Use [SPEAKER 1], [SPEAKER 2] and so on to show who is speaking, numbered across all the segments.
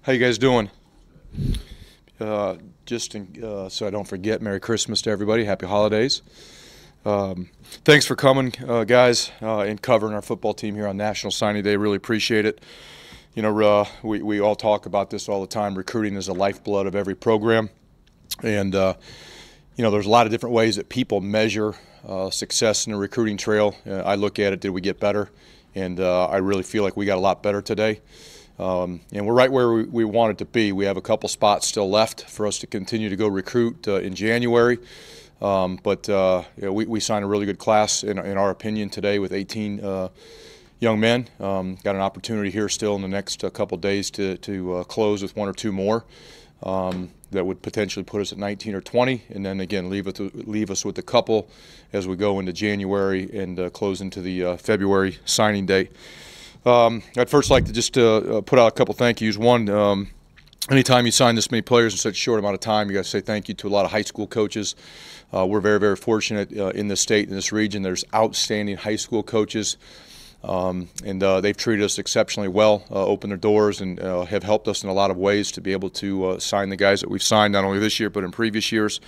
[SPEAKER 1] How you guys doing? So I don't forget, Merry Christmas to everybody. Happy holidays. Thanks for coming, guys, and covering our football team here on National Signing Day. Really appreciate it. We all talk about this all the time. Recruiting is the lifeblood of every program. And, there's a lot of different ways that people measure success in the recruiting trail. I look at it, did we get better? And I really feel like we got a lot better today. And we're right where we wanted to be. We have a couple spots still left for us to continue to go recruit in January. We signed a really good class, in our opinion, today with 18 young men. Got an opportunity here still in the next couple days to close with one or two more. That would potentially put us at 19 or 20, and then again leave us with a couple as we go into January and close into the February signing date. I'd first like to just put out a couple thank yous. One, anytime you sign this many players in such a short amount of time, you got to say thank you to a lot of high school coaches. We're very, very fortunate in this state, in this region. There's outstanding high school coaches. They've treated us exceptionally well, opened their doors, and have helped us in a lot of ways to be able to sign the guys that we've signed not only this year but in previous years.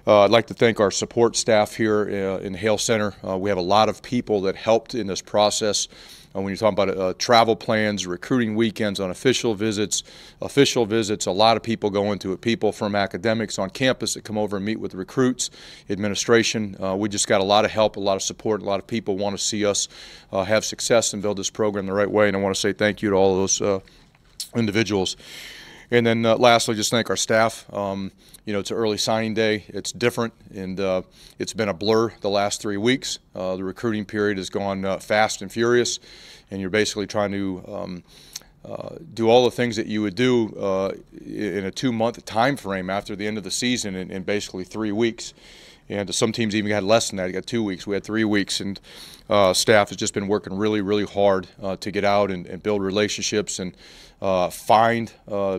[SPEAKER 1] I'd like to thank our support staff here in the Hale Center. We have a lot of people that helped in this process. When you're talking about travel plans, recruiting weekends, unofficial visits, official visits, a lot of people go into it. People from academics on campus that come over and meet with recruits, administration. We just got a lot of help, a lot of support. A lot of people want to see us have success and build this program the right way, and I want to say thank you to all of those individuals. And then lastly, just thank our staff. It's an early signing day. It's different, and it's been a blur the last 3 weeks. The recruiting period has gone fast and furious, and you're basically trying to do all the things that you would do in a 2-month time frame after the end of the season in basically 3 weeks. And some teams even had less than that. You got 2 weeks. We had 3 weeks, and staff has just been working really, really hard to get out and build relationships and find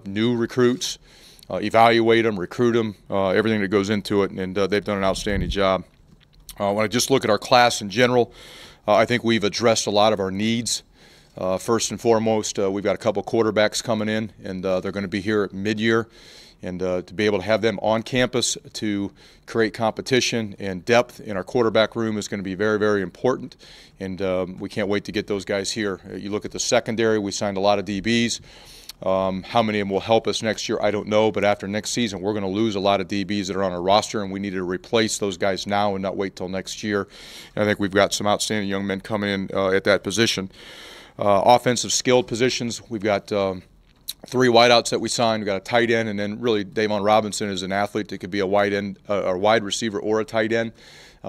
[SPEAKER 1] new recruits, evaluate them, recruit them, everything that goes into it, and they've done an outstanding job. When I just look at our class in general, I think we've addressed a lot of our needs. First and foremost, we've got a couple quarterbacks coming in, and they're going to be here at mid-year. And to be able to have them on campus to create competition and depth in our quarterback room is going to be very, very important. And we can't wait to get those guys here. You look at the secondary, we signed a lot of DBs. How many of them will help us next year, I don't know. But after next season, we're going to lose a lot of DBs that are on our roster, and we need to replace those guys now and not wait till next year. And I think we've got some outstanding young men coming in at that position. Offensive skilled positions, we've got 3 wideouts that we signed. We got a tight end, and then really Davon Robinson is an athlete that could be a wide receiver or a tight end,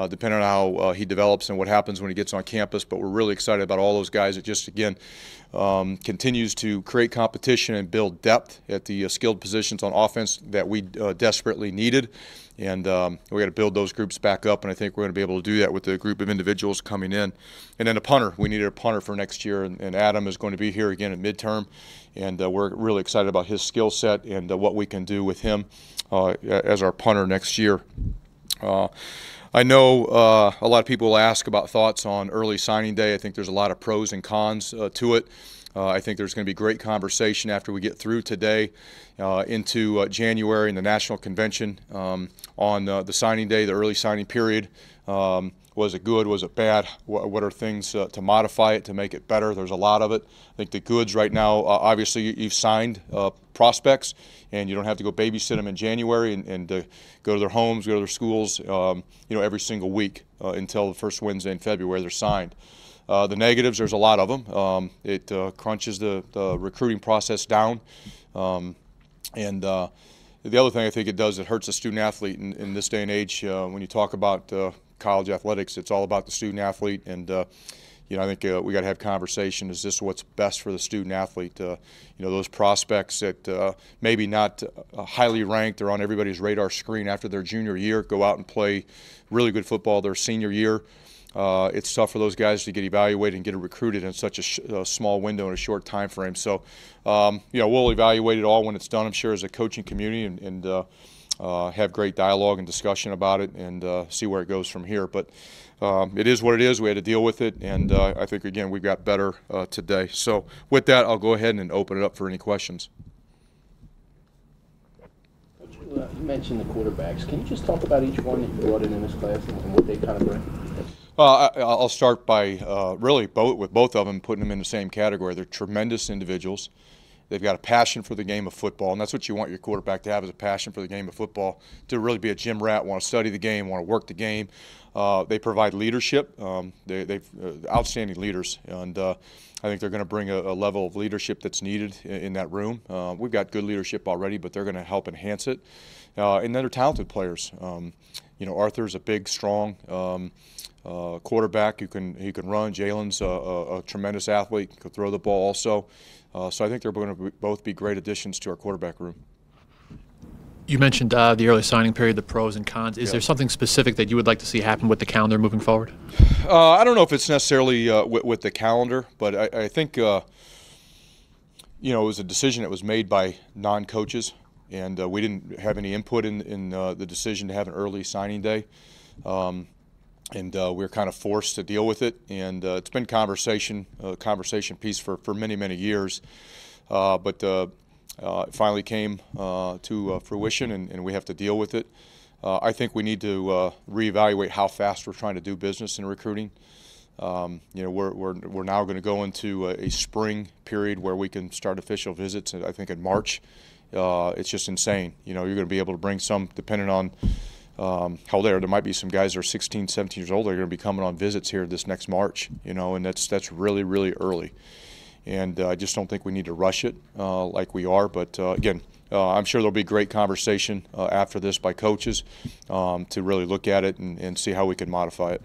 [SPEAKER 1] depending on how he develops and what happens when he gets on campus. But we're really excited about all those guys. It just again continues to create competition and build depth at the skilled positions on offense that we desperately needed. And we got to build those groups back up, and I think we're going to be able to do that with the group of individuals coming in. And then a punter. We needed a punter for next year, and Adam is going to be here again at midterm. And we're really excited about his skill set and what we can do with him as our punter next year. I know a lot of people will ask about thoughts on early signing day. I think there's a lot of pros and cons to it. I think there's going to be great conversation after we get through today into January and the National Convention on the signing day, the early signing period. Was it good? Was it bad? What are things to modify it, to make it better? There's a lot of it. I think the goods right now, obviously you've signed prospects, and you don't have to go babysit them in January and go to their homes, go to their schools, every single week until the first Wednesday in February they're signed. The negatives, there's a lot of them. It crunches the recruiting process down. The other thing I think it does, it hurts the student athlete in this day and age. When you talk about college athletics, it's all about the student athlete, and I think we got to have conversation. Is this what's best for the student athlete? Those prospects that maybe not highly ranked or on everybody's radar screen after their junior year go out and play really good football their senior year. It's tough for those guys to get evaluated and get recruited in such a small window in a short time frame. So, we'll evaluate it all when it's done, I'm sure, as a coaching community, and have great dialogue and discussion about it, and see where it goes from here. But it is what it is. We had to deal with it, and I think, again, we got better today. So with that, I'll go ahead and open it up for any questions.
[SPEAKER 2] You mentioned the quarterbacks. Can you just talk about each one that you brought in this class and what they kind of bring?
[SPEAKER 1] Well, I'll start by really with both of them, putting them in the same category. They're tremendous individuals. They've got a passion for the game of football, and that's what you want your quarterback to have, is a passion for the game of football, to really be a gym rat, want to study the game, want to work the game. They provide leadership. They've outstanding leaders, and I think they're going to bring a level of leadership that's needed in that room. We've got good leadership already, but they're going to help enhance it. And then they're talented players. Arthur's a big, strong quarterback who can run. Jalen's a tremendous athlete, can throw the ball also. So I think they're going to both be great additions to our quarterback room.
[SPEAKER 3] You mentioned the early signing period, the pros and cons. Is there something specific that you would like to see happen with the calendar moving forward?
[SPEAKER 1] I don't know if it's necessarily with the calendar, but I think it was a decision that was made by non-coaches, and we didn't have any input in the decision to have an early signing day. And we're kind of forced to deal with it, and it's been conversation piece for many, many years, but it finally came to fruition, and we have to deal with it. I think we need to reevaluate how fast we're trying to do business in recruiting. We're now going to go into a spring period where we can start official visits, I think in March. It's just insane. You're going to be able to bring some, depending on how there might be some guys that are 16, 17 years old that are going to be coming on visits here this next March, and that's really, really early. And I just don't think we need to rush it like we are. But again, I'm sure there'll be great conversation after this by coaches to really look at it and see how we can modify it.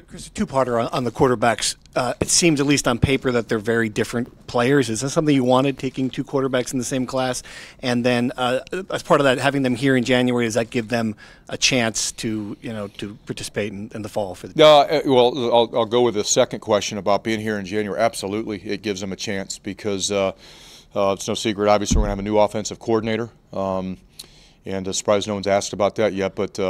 [SPEAKER 4] Chris, a two-parter on the quarterbacks. It seems, at least on paper, that they're very different players. Is that something you wanted, taking two quarterbacks in the same class? And then, as part of that, having them here in January, does that give them a chance to participate in the fall for the team?
[SPEAKER 1] Well, I'll go with the second question about being here in January. Absolutely, it gives them a chance because it's no secret. Obviously, we're going to have a new offensive coordinator, and surprised no one's asked about that yet. But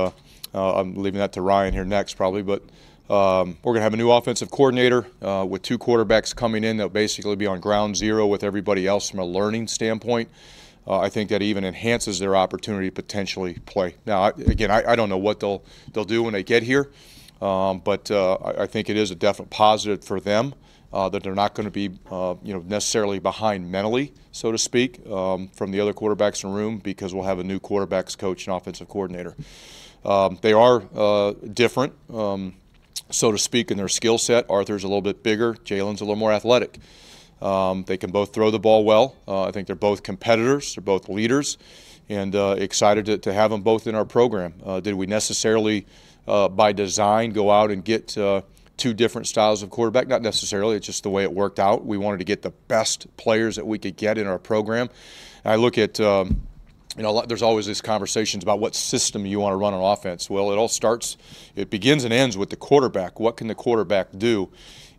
[SPEAKER 1] I'm leaving that to Ryan here next, probably. But we're going to have a new offensive coordinator with two quarterbacks coming in. They'll basically be on ground zero with everybody else from a learning standpoint. I think that even enhances their opportunity to potentially play. Now, I don't know what they'll do when they get here, but I think it is a definite positive for them that they're not going to be necessarily behind mentally, so to speak, from the other quarterbacks in the room, because we'll have a new quarterbacks coach and offensive coordinator. They are different, so to speak, in their skill set. Arthur's a little bit bigger. Jalen's a little more athletic. They can both throw the ball well. I think they're both competitors. They're both leaders, and excited to have them both in our program. Did we necessarily, by design, go out and get two different styles of quarterback? Not necessarily. It's just the way it worked out. We wanted to get the best players that we could get in our program. And I look at there's always these conversations about what system you want to run on offense. Well, it begins and ends with the quarterback. What can the quarterback do?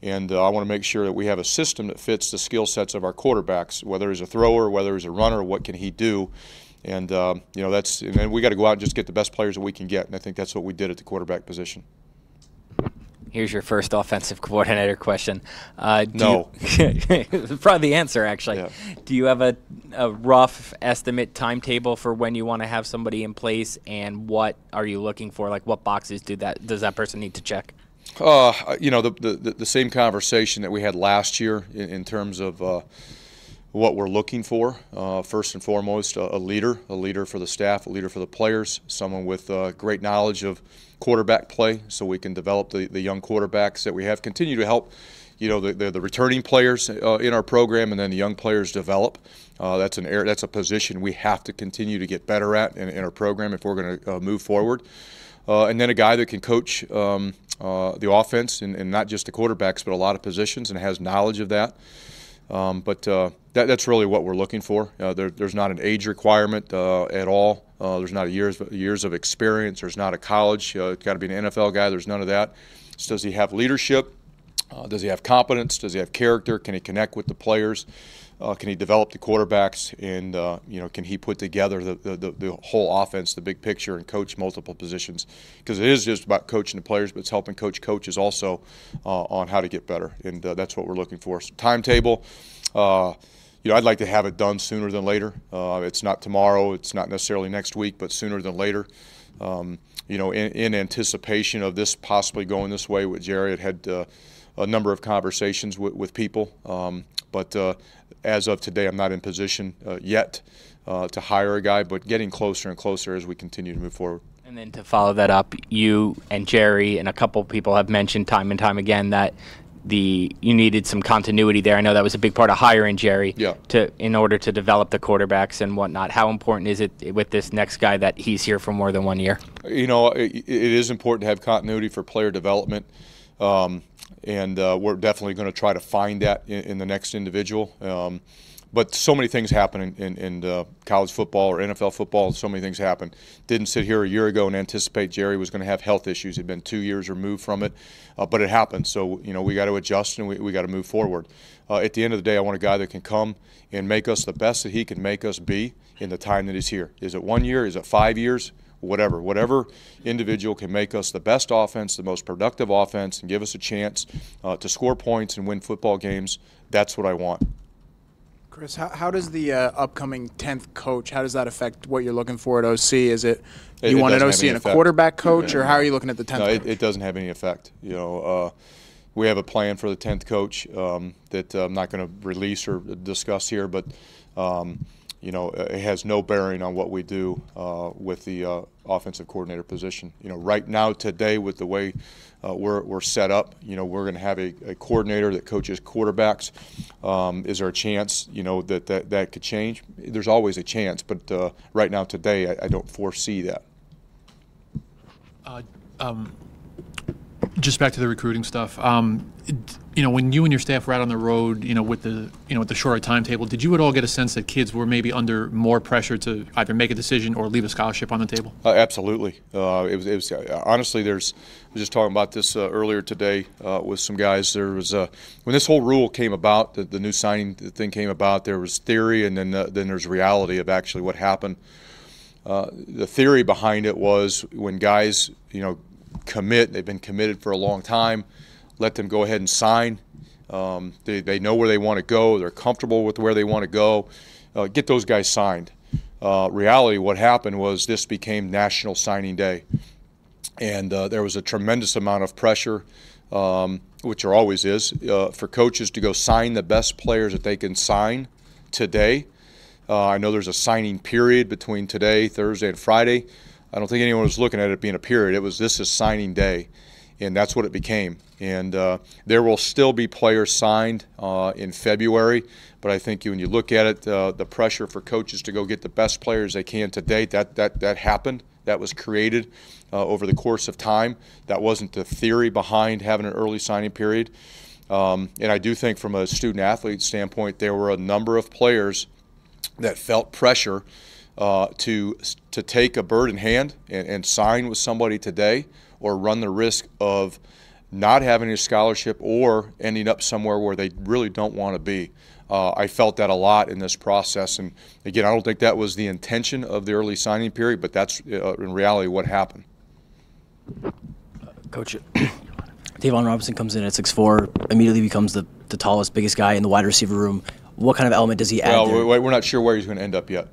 [SPEAKER 1] And I want to make sure that we have a system that fits the skill sets of our quarterbacks, whether he's a thrower, whether he's a runner, what can he do? And, and then we got to go out and just get the best players that we can get. And I think that's what we did at the quarterback position.
[SPEAKER 5] Here's your first offensive coordinator question.
[SPEAKER 1] No.
[SPEAKER 5] Probably the answer, actually.
[SPEAKER 1] Yeah.
[SPEAKER 5] Do you have a rough estimate timetable for when you want to have somebody in place, and what are you looking for? Like, what boxes does that person need to check?
[SPEAKER 1] The same conversation that we had last year in terms of what we're looking for. First and foremost, a leader for the staff, a leader for the players, someone with great knowledge of quarterback play, so we can develop the young quarterbacks that we have, continue to help the returning players in our program, and then the young players develop. That's a position we have to continue to get better at in our program if we're going to move forward. And then a guy that can coach the offense and not just the quarterbacks, but a lot of positions, and has knowledge of that. But that's really what we're looking for. There's not an age requirement at all. There's not years of experience. There's not a college. It's got to be an NFL guy. There's none of that. So does he have leadership? Does he have competence? Does he have character? Can he connect with the players? Can he develop the quarterbacks? And can he put together the whole offense, the big picture, and coach multiple positions? Because it is just about coaching the players, but it's helping coach coaches also on how to get better. And that's what we're looking for. So timetable, I'd like to have it done sooner than later. It's not tomorrow, it's not necessarily next week, but sooner than later. In anticipation of this possibly going this way with Jerry, I had a number of conversations with people, but as of today, I'm not in position yet to hire a guy, but getting closer and closer as we continue to move forward.
[SPEAKER 5] And then to follow that up, you and Jerry and a couple people have mentioned time and time again that you needed some continuity there. I know that was a big part of hiring Jerry in order to develop the quarterbacks and whatnot. How important is it with this next guy that he's here for more than 1 year?
[SPEAKER 1] It is important to have continuity for player development, and we're definitely going to try to find that in the next individual. But so many things happen in college football or NFL football. So many things happen. Didn't sit here a year ago and anticipate Jerry was going to have health issues. He'd been 2 years removed from it, but it happened. So we got to adjust and we got to move forward. At the end of the day, I want a guy that can come and make us the best that he can make us be in the time that he's here. Is it 1 year? Is it 5 years? Whatever individual can make us the best offense, the most productive offense, and give us a chance to score points and win football games. That's what I want.
[SPEAKER 6] Chris, how does the upcoming 10th coach, how does that affect what you're looking for at OC? Is it you want an OC and a quarterback coach, or how are you looking at the 10th coach?
[SPEAKER 1] It doesn't have any effect. We have a plan for the 10th coach that I'm not going to release or discuss here, but it has no bearing on what we do with the offensive coordinator position. Right now, today, with the way we're set up, we're going to have a coordinator that coaches quarterbacks. Is there a chance, that could change? There's always a chance, but right now, today, I don't foresee that.
[SPEAKER 3] Just back to the recruiting stuff. When you and your staff were out on the road, with the shorter timetable, did you at all get a sense that kids were maybe under more pressure to either make a decision or leave a scholarship on the table?
[SPEAKER 1] Absolutely. It was honestly. I was just talking about this earlier today with some guys. There was when this whole rule came about, the new signing thing came about. There was theory, and then there's reality of actually what happened. The theory behind it was when guys, commit. They've been committed for a long time. Let them go ahead and sign. They know where they want to go. They're comfortable with where they want to go. Get those guys signed. Reality, what happened was this became National Signing Day, and there was a tremendous amount of pressure, which there always is, for coaches to go sign the best players that they can sign today. I know there's a signing period between today, Thursday, and Friday. I don't think anyone was looking at it being a period. This is signing day, and that's what it became. And there will still be players signed in February, but I think when you look at it, the pressure for coaches to go get the best players they can to date, that happened. That was created over the course of time. That wasn't the theory behind having an early signing period. And I do think from a student-athlete standpoint, there were a number of players that felt pressure to take a bird in hand and sign with somebody today, or run the risk of not having a scholarship or ending up somewhere where they really don't want to be. I felt that a lot in this process, and again, I don't think that was the intention of the early signing period, but that's in reality what happened.
[SPEAKER 7] Coach, Davon Robinson comes in at 6'4", immediately becomes the tallest, biggest guy in the wide receiver room. What kind of element does he add there?
[SPEAKER 1] Well, we're not sure where he's going to end up yet.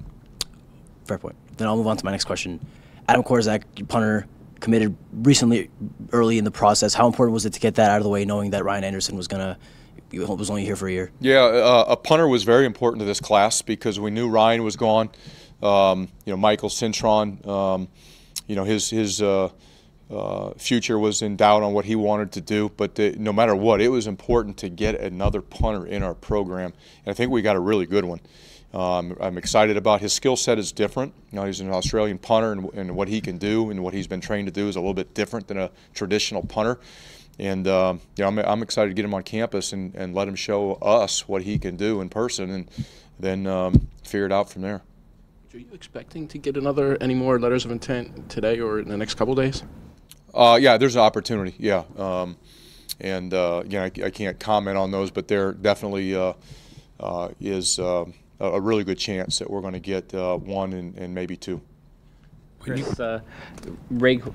[SPEAKER 7] Fair point. Then I'll move on to my next question. Adam Korzak, punter, committed recently, early in the process. How important was it to get that out of the way, knowing that Ryan Anderson was only here for a year?
[SPEAKER 1] Yeah, a punter was very important to this class because we knew Ryan was gone. Michael Cintron, his future was in doubt on what he wanted to do. But no matter what, it was important to get another punter in our program, and I think we got a really good one. I'm excited about his skill set is different. He's an Australian punter, and what he can do and what he's been trained to do is a little bit different than a traditional punter. And I'm excited to get him on campus and let him show us what he can do in person, and then figure it out from there.
[SPEAKER 2] Are you expecting to get any more letters of intent today or in the next couple of days?
[SPEAKER 1] Yeah, there's an opportunity. Yeah, again, I can't comment on those, but there definitely is a really good chance that we're going to get one and maybe two.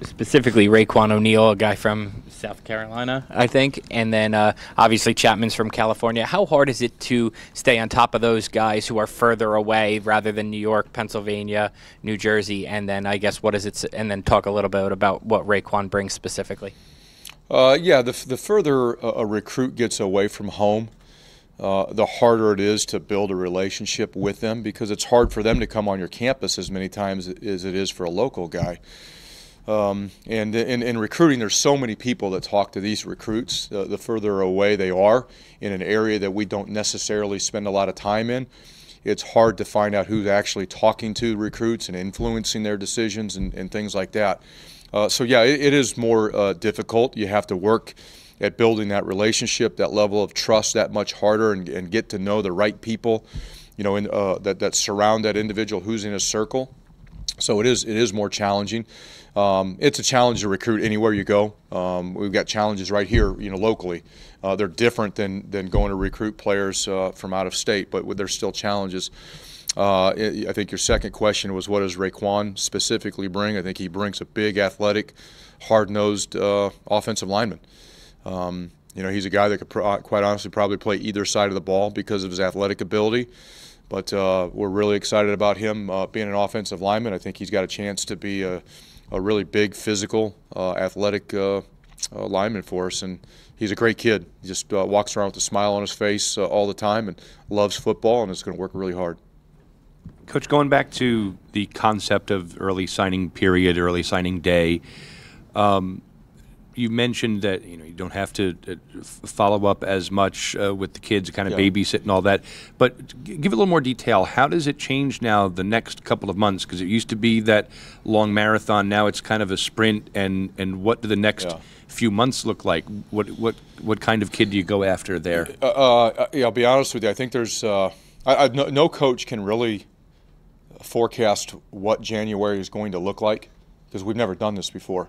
[SPEAKER 5] Specifically Raekwon O'Neal, a guy from South Carolina, I think, and then obviously Chapman's from California. How hard is it to stay on top of those guys who are further away rather than New York, Pennsylvania, New Jersey, and then I guess what is it? And then talk a little bit about what Raekwon brings specifically.
[SPEAKER 1] Yeah, the further a recruit gets away from home, the harder it is to build a relationship with them, because it's hard for them to come on your campus as many times as it is for a local guy. And in recruiting, there's so many people that talk to these recruits. The further away they are in an area that we don't necessarily spend a lot of time in, it's hard to find out who's actually talking to recruits and influencing their decisions and things like that. So yeah, it is more difficult. You have to work at building that relationship, that level of trust, that much harder, and get to know the right people, you know, that surround that individual who's in a circle. So it is more challenging. It's a challenge to recruit anywhere you go. We've got challenges right here, you know, locally. They're different than going to recruit players from out of state, but there's still challenges. I think your second question was, what does Raekwon specifically bring? I think he brings a big, athletic, hard-nosed offensive lineman. You know, he's a guy that could quite honestly probably play either side of the ball because of his athletic ability. But we're really excited about him being an offensive lineman. I think he's got a chance to be a really big, physical, athletic lineman for us. And he's a great kid. He just walks around with a smile on his face all the time and loves football, and is going to work really hard.
[SPEAKER 8] Coach, going back to the concept of early signing period, early signing day, you mentioned that you don't have to follow up as much with the kids, kind of babysit and all that. But give a little more detail. How does it change now the next couple of months? Because it used to be that long marathon. Now it's kind of a sprint. And what do the next few months look like? What kind of kid do you go after there?
[SPEAKER 1] I'll be honest with you. I think there's no coach can really forecast what January is going to look like, because we've never done this before.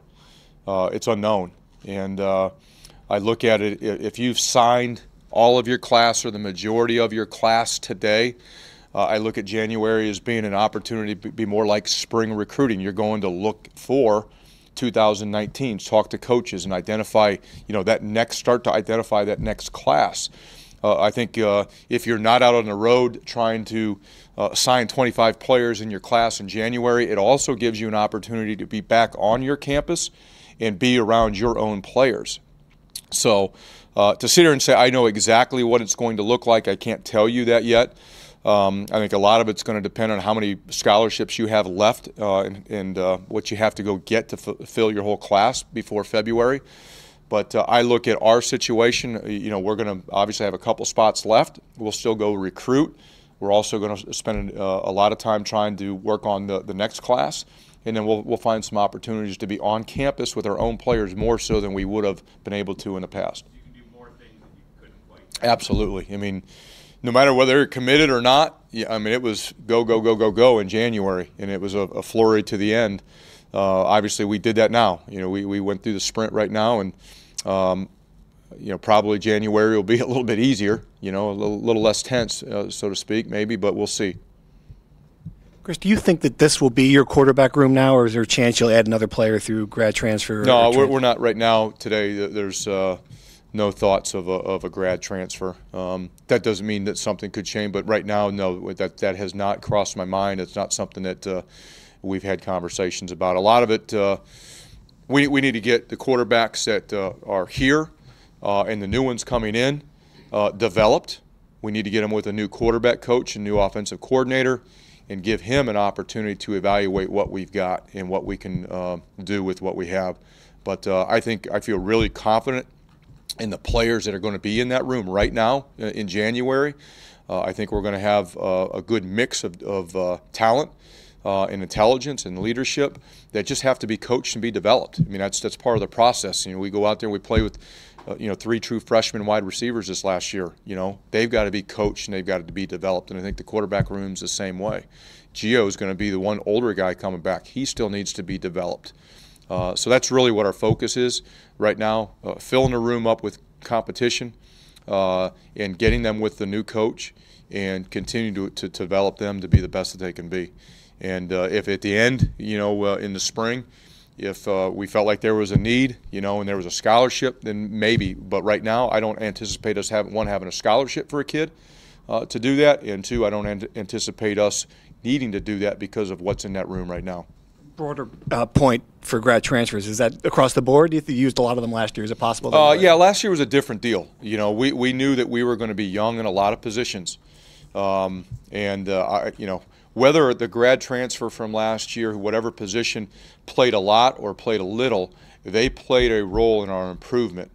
[SPEAKER 1] It's unknown, and I look at it, if you've signed all of your class or the majority of your class today, I look at January as being an opportunity to be more like spring recruiting. You're going to look for 2019, talk to coaches and identify, start to identify that next class. I think if you're not out on the road trying to sign 25 players in your class in January, it also gives you an opportunity to be back on your campus and be around your own players. So to sit here and say I know exactly what it's going to look like, I can't tell you that yet. I think a lot of it's going to depend on how many scholarships you have left and what you have to go get to fill your whole class before February. But I look at our situation, we're going to obviously have a couple spots left. We'll still go recruit. We're also going to spend a lot of time trying to work on the next class. And then we'll find some opportunities to be on campus with our own players more so than we would have been able to in the past.
[SPEAKER 8] You can do more things that you couldn't quite.
[SPEAKER 1] Absolutely. I mean, no matter whether you're committed or not, it was go in January, and it was a flurry to the end. Obviously, we did that now. We went through the sprint right now, and probably January will be a little bit easier, a little less tense, so to speak, maybe, but we'll see.
[SPEAKER 4] Chris, do you think that this will be your quarterback room now, or is there a chance you'll add another player through grad transfer?
[SPEAKER 1] No, we're not right now. Today, there's no thoughts of a grad transfer. That doesn't mean that something could change, but right now, no, that has not crossed my mind. It's not something that we've had conversations about. A lot of it, we need to get the quarterbacks that are here and the new ones coming in developed. We need to get them with a new quarterback coach and new offensive coordinator, and give him an opportunity to evaluate what we've got and what we can do with what we have. But I feel really confident in the players that are going to be in that room right now in January. I think we're going to have a good mix of talent and intelligence and leadership that just have to be coached and be developed. I mean, that's part of the process. We go out there and we play with 3 true freshman wide receivers this last year. They've got to be coached and they've got to be developed, and I think the quarterback room's the same way. Gio is going to be the one older guy coming back. He still needs to be developed. So that's really what our focus is right now, filling the room up with competition and getting them with the new coach and continue to develop them to be the best that they can be. And if at the end, in the spring, if we felt like there was a need, and there was a scholarship, then maybe. But right now, I don't anticipate us having a scholarship for a kid to do that, and two, I don't anticipate us needing to do that because of what's in that room right now.
[SPEAKER 4] Broader point for grad transfers, is that across the board? Do you think you used a lot of them last year? Is it possible?
[SPEAKER 1] Yeah, last year was a different deal. We knew that we were going to be young in a lot of positions, whether the grad transfer from last year, whatever position, played a lot or played a little, they played a role in our improvement.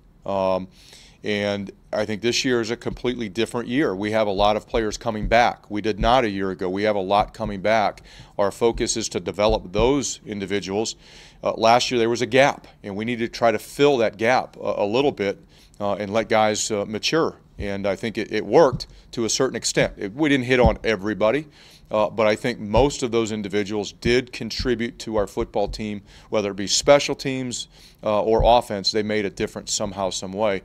[SPEAKER 1] And I think this year is a completely different year. We have a lot of players coming back. We did not a year ago. We have a lot coming back. Our focus is to develop those individuals. Last year there was a gap, and we need to try to fill that gap a little bit and let guys mature. And I think it worked to a certain extent. We didn't hit on everybody, but I think most of those individuals did contribute to our football team, whether it be special teams or offense. They made a difference somehow, some way.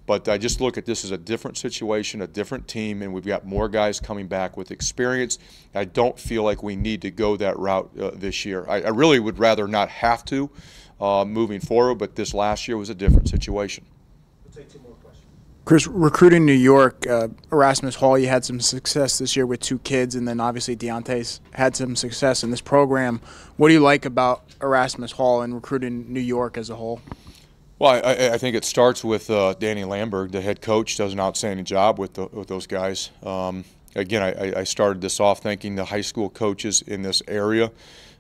[SPEAKER 1] But I just look at this as a different situation, a different team, and we've got more guys coming back with experience. I don't feel like we need to go that route this year. I really would rather not have to moving forward, but this last year was a different situation.
[SPEAKER 7] We'll take 2 more questions.
[SPEAKER 6] Chris, recruiting New York, Erasmus Hall, you had some success this year with 2 kids, and then obviously Deontay's had some success in this program. What do you like about Erasmus Hall and recruiting New York as a whole?
[SPEAKER 1] Well, I think it starts with Danny Lamberg, the head coach, does an outstanding job with those guys. Again, I started this off thanking the high school coaches in this area.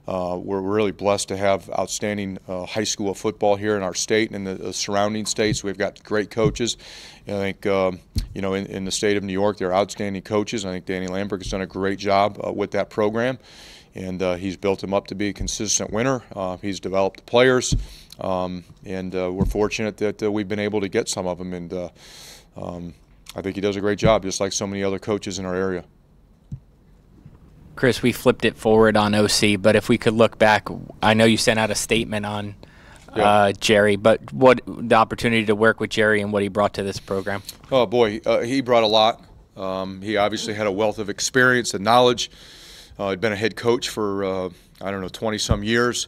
[SPEAKER 1] We're really blessed to have outstanding high school football here in our state and in the surrounding states. We've got great coaches. And I think, in the state of New York, they're outstanding coaches. I think Danny Lamberg has done a great job with that program. And he's built them up to be a consistent winner. He's developed the players. And we're fortunate that we've been able to get some of them, and I think he does a great job, just like so many other coaches in our area.
[SPEAKER 5] Chris, we flipped it forward on OC, but if we could look back, I know you sent out a statement on Jerry, but what the opportunity to work with Jerry and what he brought to this program?
[SPEAKER 1] Oh boy, he brought a lot. He obviously had a wealth of experience and knowledge. He'd been a head coach for 20-some years.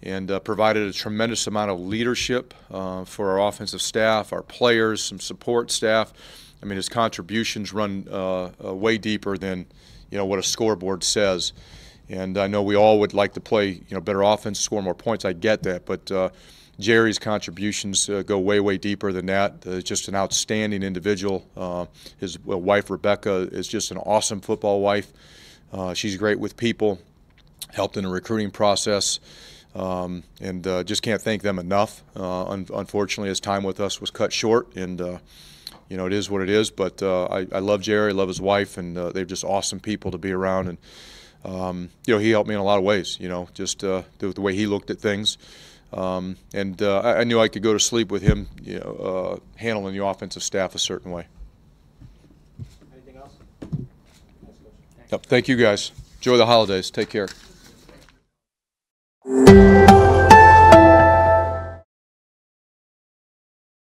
[SPEAKER 1] And provided a tremendous amount of leadership for our offensive staff, our players, some support staff. I mean, his contributions run way deeper than what a scoreboard says. And I know we all would like to play better offense, score more points. I get that, but Jerry's contributions go way deeper than that. Just an outstanding individual. His wife Rebecca is just an awesome football wife. She's great with people. Helped in the recruiting process. And just can't thank them enough. Unfortunately, his time with us was cut short, and it is what it is. But I love Jerry, I love his wife, and they're just awesome people to be around. And he helped me in a lot of ways. Just the way he looked at things, and I knew I could go to sleep with him. Handling the offensive staff a certain way.
[SPEAKER 7] Anything else?
[SPEAKER 1] Thank you, guys. Enjoy the holidays. Take care.